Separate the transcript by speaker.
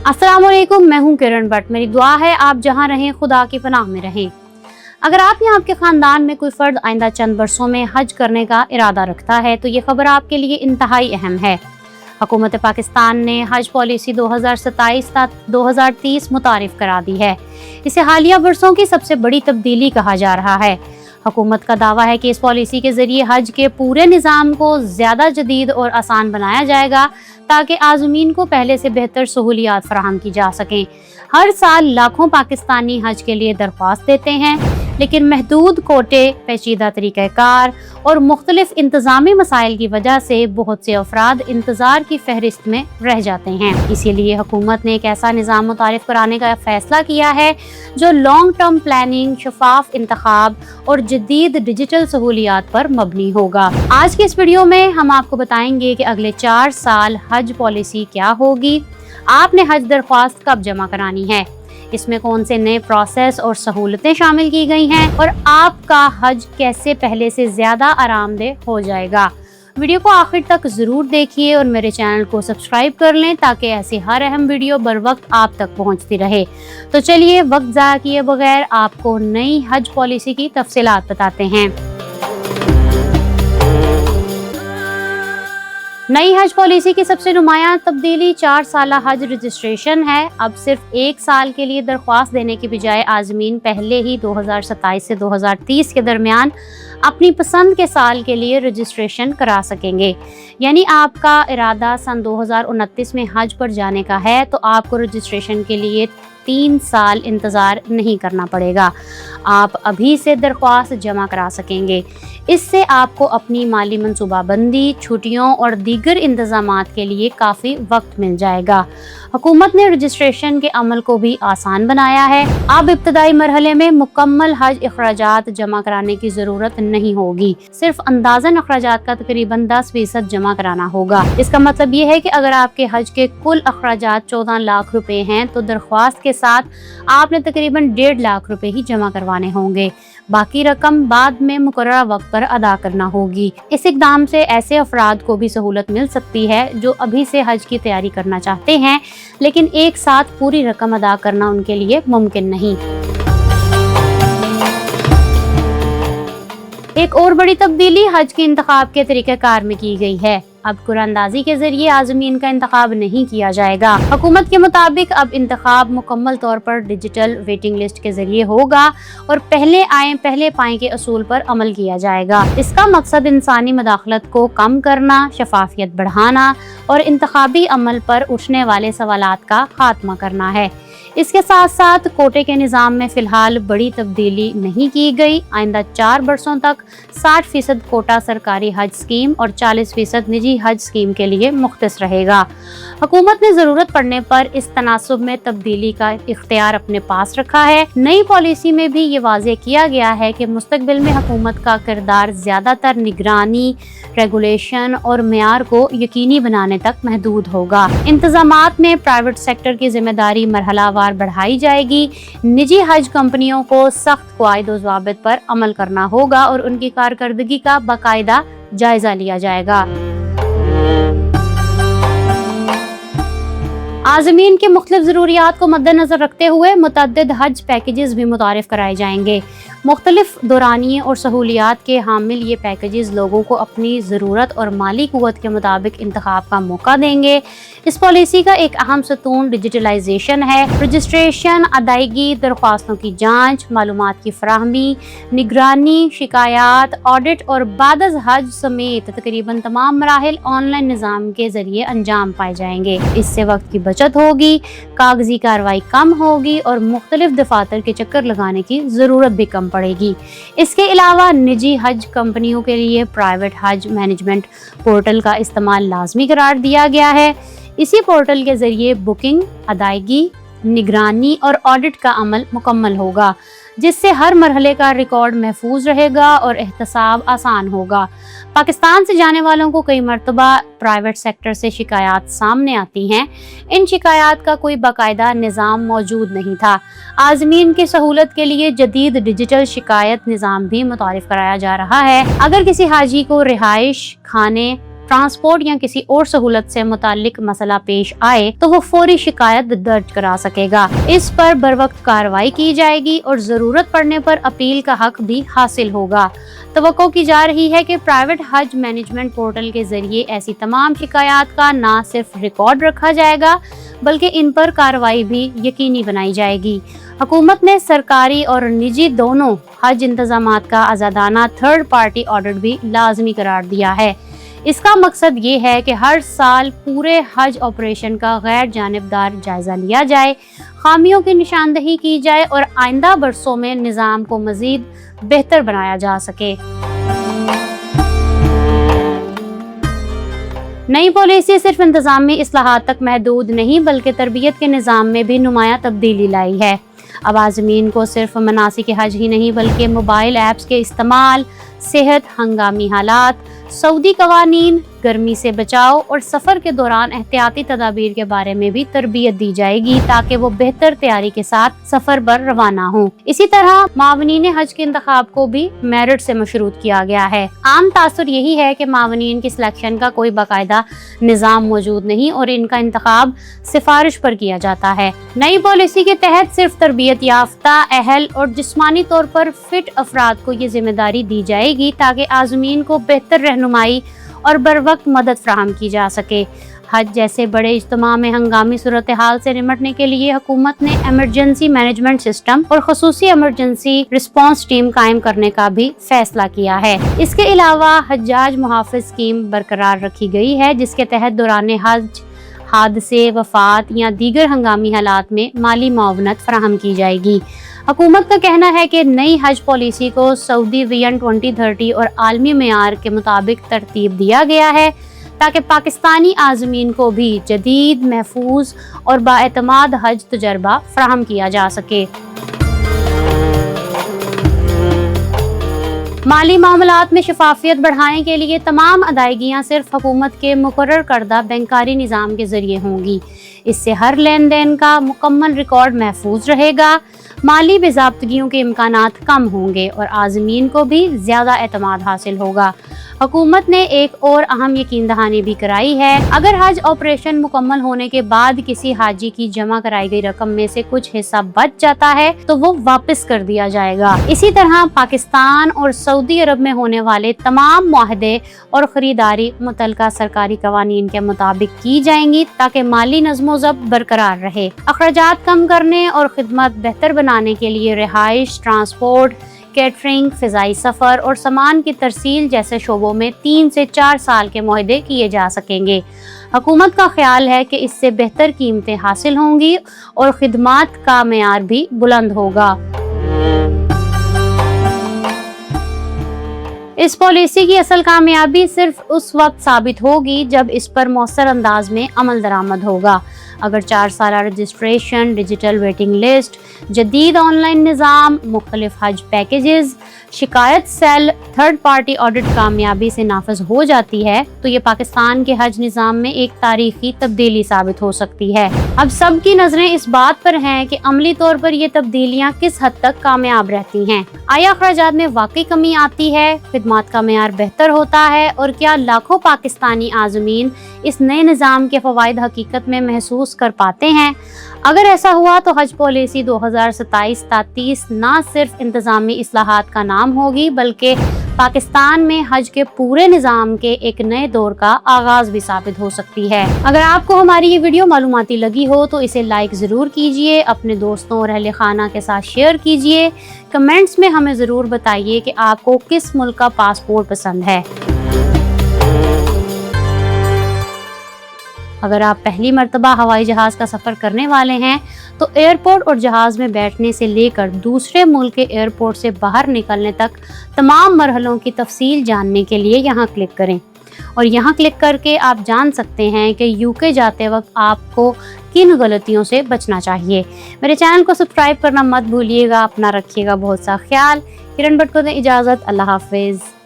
Speaker 1: अस्सलाम वालेकुम, मैं हूं किरण भट्ट। मेरी दुआ है आप जहां रहें खुदा की पनाह में रहें। अगर आप या आपके ख़ानदान में कोई फ़र्द आइंदा चंद बरसों में हज करने का इरादा रखता है तो ये खबर आपके लिए इंतहाई अहम है। हुकूमत पाकिस्तान ने हज पॉलिसी 2027-2030 मुतारिफ करा दी है। इसे हालिया बरसों की सबसे बड़ी तब्दीली कहा जा रहा है। हुकूमत का दावा है कि इस पॉलिसी के ज़रिए हज के पूरे निज़ाम को ज़्यादा जदीद और आसान बनाया जाएगा ताकि आज़मीन को पहले से बेहतर सहूलियात फराहम की जा सकें। हर साल लाखों पाकिस्तानी हज के लिए दरख्वास्त देते हैं, लेकिन महदूद कोटे, पेचीदा तरीक़ाकार और मुख्तलिफ इंतज़ामी मसाइल की वजह से बहुत से अफराद इंतज़ार की फहरिस्त में रह जाते हैं। इसीलिए हुकूमत ने एक ऐसा निज़ाम मुतारिफ कराने का फैसला किया है जो लॉन्ग टर्म प्लानिंग, शफाफ इंतखाब और जदीद डिजिटल सहूलियात पर मबनी होगा। आज की इस वीडियो में हम आपको बताएंगे कि अगले 4 साल हज पॉलिसी क्या होगी, आपने हज दरख्वास्त कब जमा करानी है, इसमें कौन से नए प्रोसेस और सहूलतें शामिल की गई हैं और आपका हज कैसे पहले से ज़्यादा आरामदेह हो जाएगा। वीडियो को आखिर तक ज़रूर देखिए और मेरे चैनल को सब्सक्राइब कर लें ताकि ऐसी हर अहम वीडियो बर वक्त आप तक पहुंचती रहे। तो चलिए वक्त ज़ाया किए बगैर आपको नई हज पॉलिसी की तफसीलात बताते हैं। नई हज पॉलिसी की सबसे नुमायां तब्दीली 4 साला हज रजिस्ट्रेशन है। अब सिर्फ 1 साल के लिए दरख्वास्त देने की बजाय आज़मीन पहले ही 2027 से 2030 के दरमियान अपनी पसंद के साल के लिए रजिस्ट्रेशन करा सकेंगे। यानी आपका इरादा सन 2029 में हज पर जाने का है तो आपको रजिस्ट्रेशन के लिए 3 साल इंतज़ार नहीं करना पड़ेगा। आप अभी से दरख्वास्त जमा करा सकेंगे। इससे आपको अपनी माली मनसूबाबंदी, छुट्टियों और दीगर इंतज़ामात के लिए काफ़ी वक्त मिल जाएगा। हुकूमत ने रजिस्ट्रेशन के अमल को भी आसान बनाया है। अब इब्तदाई मरहले में मुकम्मल हज अखराजात जमा कराने की ज़रूरत नहीं होगी। सिर्फ अंदाज़न अखराजात का तकरीबन 10% जमा कराना होगा। इसका मतलब ये है कि अगर आपके हज के कुल अखराजात 14 लाख रुपए हैं तो दरख्वास्त के साथ आपने तकरीबन 1.5 लाख रुपए ही जमा करवाने होंगे। बाकी रकम बाद में मुकर्ररा वक्त पर अदा करना होगी। इस इक़दाम से ऐसे अफराद को भी सहूलत मिल सकती है जो अभी से हज की तैयारी करना चाहते हैं लेकिन एक साथ पूरी रकम अदा करना उनके लिए मुमकिन नहीं। एक और बड़ी तब्दीली हज के इंतखाब के तरीक़ाकार में की गई है। अब कुरानंदाजी के जरिए आज़मीन का इंतखाब नहीं किया जाएगा। हुकूमत के मुताबिक अब इंतखाब मुकम्मल तौर पर डिजिटल वेटिंग लिस्ट के जरिए होगा और पहले आए पहले पाएं के असूल पर अमल किया जाएगा। इसका मकसद इंसानी मदाखलत को कम करना, शफाफियत बढ़ाना और इंतखाबी अमल पर उठने वाले सवालात का खात्मा करना है। इसके साथ साथ कोटे के निज़ाम में फ़िलहाल बड़ी तब्दीली नहीं की गई। आइंदा 4 बरसों तक 60% कोटा सरकारी हज स्कीम और 40% निजी हज स्कीम के लिए मुख्तस रहेगा। हुकूमत ने ज़रूरत पड़ने पर इस तनासुब में तब्दीली का इख्तियार अपने पास रखा है। नई पॉलिसी में भी ये वाज़ेह किया गया है कि मुस्तकबिल में हुकूमत का किरदार ज़्यादातर निगरानी, रेगुलेशन और मेयार को यकीनी बनाने तक महदूद होगा। इंतज़ामात में प्राइवेट सेक्टर की जिम्मेदारी मरहलावार बढ़ाई जाएगी। निजी हज कंपनियों को सख्त क़वाइद व ज़वाबित पर अमल करना होगा और उनकी कारकर्दगी का बाकायदा जायजा लिया जाएगा। आज़मीन के मुख्तलिफ ज़रूरियात को मद्देनज़र रखते हुए मुतअद्दिद हज पैकेजेस भी मुतारिफ कराए जाएंगे। मुख्तलिफ दौरानिये और सहूलियात के हामिल ये पैकेजेस लोगों को अपनी ज़रूरत और माली क़ुव्वत के मुताबिक इंतखाब का मौका देंगे। इस पॉलिसी का एक अहम सतून डिजिटलाइजेशन है। रजिस्ट्रेशन, अदायगी, दरख्वास्तों की जाँच, मालूमात की फराहमी, निगरानी, शिकायत, ऑडिट और बाद हज समेत तकरीबन तमाम मराहिल ऑनलाइन निज़ाम के ज़रिए अंजाम पाए जाएंगे। इससे वक्त की बचत होगी, कागजी कार्रवाई कम होगी और मुख्तलिफ दफातर के चक्कर लगाने की ज़रूरत भी कम पड़ेगी। इसके अलावा निजी हज कंपनियों के लिए प्राइवेट हज मैनेजमेंट पोर्टल का इस्तेमाल लाजमी करार दिया गया है। इसी पोर्टल के ज़रिए बुकिंग, अदायगी, निगरानी और ऑडिट का अमल मुकम्मल होगा, जिससे हर मरहले का रिकॉर्ड महफूज रहेगा और एहतसाब आसान होगा। पाकिस्तान से जाने वालों को कई मरतबा प्राइवेट सेक्टर से शिकायत सामने आती हैं। इन शिकायत का कोई बाकायदा निज़ाम मौजूद नहीं था। आज़मीन की सहूलत के लिए जदीद डिजिटल शिकायत निज़ाम भी मुतारिफ कराया जा रहा है। अगर किसी हाजी को रिहाइश, खाने, ट्रांसपोर्ट या किसी और सहूलत से मुतालिक मसला पेश आए तो वो फौरी शिकायत दर्ज करा सकेगा। इस पर बरवक्त कार्रवाई की जाएगी और जरूरत पड़ने पर अपील का हक भी हासिल होगा। तवक्को की जा रही है कि प्राइवेट हज मैनेजमेंट पोर्टल के जरिए ऐसी तमाम शिकायत का न सिर्फ रिकॉर्ड रखा जाएगा बल्कि इन पर कार्रवाई भी यकीनी बनाई जाएगी। हुकूमत ने सरकारी और निजी दोनों हज इंतजामात का आज़ादाना थर्ड पार्टी ऑडिट भी लाजमी करार दिया है। इसका मकसद ये है कि हर साल पूरे हज ऑपरेशन का गैर जानिबदार जायजा लिया जाए, खामियों की निशानदही की जाए और आइंदा बरसों में निज़ाम को मजीद बेहतर बनाया जा सके। नई पॉलिसी सिर्फ इंतजामी इस्लाहात तक महदूद नहीं बल्कि तरबियत के निज़ाम में भी नुमाया तब्दीली लाई है। अब आज़मीन को सिर्फ मनासिक हज ही नहीं बल्कि मोबाइल ऐप्स के इस्तेमाल, सेहत, हंगामी हालात, सऊदी कवानीन, गर्मी से बचाव और सफ़र के दौरान एहतियाती तदाबीर के बारे में भी तरबियत दी जाएगी ताकि वो बेहतर तैयारी के साथ सफ़र पर रवाना हो। इसी तरह मावनीन हज के इंतखाब को भी मेरिट से मशरूत किया गया है। आम तासुर यही है कि मावनीन की सिलेक्शन का कोई बाकायदा निज़ाम मौजूद नहीं और इनका इंतखाब सिफारिश पर किया जाता है। नई पॉलिसी के तहत सिर्फ तरबियत याफ्ता, अहल और जिस्मानी तौर पर फिट अफराद को ये जिम्मेदारी दी जाएगी ताकि आज़मीन को बेहतर रहनुमाई और बर वक्त मदद फराहम की जा सके। हज जैसे बड़े इज्तिमा में हंगामी सूरत हाल से निपटने के लिए हुकूमत ने एमरजेंसी मैनेजमेंट सिस्टम और खसूसी एमरजेंसी रिस्पांस टीम कायम करने का भी फैसला किया है। इसके अलावा हज्जाज मुहाफ़िज स्कीम बरकरार रखी गई है जिसके तहत दौरान हज हादसे, वफात या दीगर हंगामी हालात में माली मुआवनत फराहम की जाएगी। हुकूमत का कहना है कि नई हज पॉलिसी को सऊदी विजन 2030 और आलमी मेयार के मुताबिक तरतीब दिया गया है ताकि पाकिस्तानी आज़मीन को भी जदीद, महफूज और बाएतमाद हज तजर्बा फराहम किया जा सके। माली मामलात में शफाफियत बढ़ाने के लिए तमाम अदायगियाँ सिर्फ हुकूमत के मुकर्रर करदा बैंकारी निज़ाम के ज़रिए होंगी। इससे हर लेन देन का मुकम्मल रिकॉर्ड महफूज रहेगा, माली बेज़ाब्तगियों के इम्कानात कम होंगे और आज़मीन को भी ज़्यादा एतमाद हासिल होगा। हुकूमत ने एक और अहम यकीन दहानी भी कराई है, अगर हज ऑपरेशन मुकम्मल होने के बाद किसी हाजी की जमा कराई गई रकम में से कुछ हिस्सा बच जाता है तो वो वापस कर दिया जाएगा। इसी तरह पाकिस्तान और सऊदी अरब में होने वाले तमाम मुआहदे और खरीदारी मुतलका सरकारी कवानीन के मुताबिक की जाएंगी ताकि माली नज़्मो ज़ब्त बरकरार रहे। अखराजात कम करने और खिदमत बेहतर बनाने के लिए रिहाइश, ट्रांसपोर्ट, कैटरिंग, फ़िज़ाई सफ़र और सामान की तरसील जैसे शोबों में 3 से 4 साल के मुआहदे किए जा सकेंगे। हुकूमत का ख्याल है कि इससे बेहतर कीमतें हासिल होंगी और खिदमात का मेयार भी बुलंद होगा। इस पॉलिसी की असल कामयाबी सिर्फ उस वक्त साबित होगी जब इस पर मौसर अंदाज में अमल दरामद होगा। अगर 4 साला रजिस्ट्रेशन, डिजिटल वेटिंग लिस्ट, जदीद ऑनलाइन निज़ाम, मुख्तलिफ हज पैकेजेस, शिकायत सेल, थर्ड पार्टी ऑडिट कामयाबी से नाफिज हो जाती है तो ये पाकिस्तान के हज निज़ाम में एक तारीखी तब्दीली साबित हो सकती है। अब सबकी नज़रें इस बात पर हैं कि अमली तौर पर ये तब्दीलियाँ किस हद तक कामयाब रहती हैं। आया अखराजात में वाकई कमी आती है, खिदमात का मेयार बेहतर होता है और क्या लाखों पाकिस्तानी आज़मीन इस नए निज़ाम के फ़वाइद हकीकत में महसूस कर पाते हैं। अगर ऐसा हुआ तो हज पॉलिसी 2027-30 न सिर्फ इंतज़ामी इस्लाहात का नाम होगी बल्कि पाकिस्तान में हज के पूरे निज़ाम के एक नए दौर का आगाज भी साबित हो सकती है। अगर आपको हमारी ये वीडियो मालूमाती लगी हो तो इसे लाइक ज़रूर कीजिए, अपने दोस्तों और अहले खाना के साथ शेयर कीजिए। कमेंट्स में हमें ज़रूर बताइए कि आपको किस मुल्क का पासपोर्ट पसंद है। अगर आप पहली मर्तबा हवाई जहाज़ का सफ़र करने वाले हैं तो एयरपोर्ट और जहाज़ में बैठने से लेकर दूसरे मुल्क के एयरपोर्ट से बाहर निकलने तक तमाम मरहलों की तफसील जानने के लिए यहाँ क्लिक करें और यहाँ क्लिक करके आप जान सकते हैं कि यूके जाते वक्त आपको किन गलतियों से बचना चाहिए। मेरे चैनल को सब्सक्राइब करना मत भूलिएगा। अपना रखिएगा बहुत सा ख्याल। किरण भट्ट को दें इजाज़त। अल्लाह हाफिज़।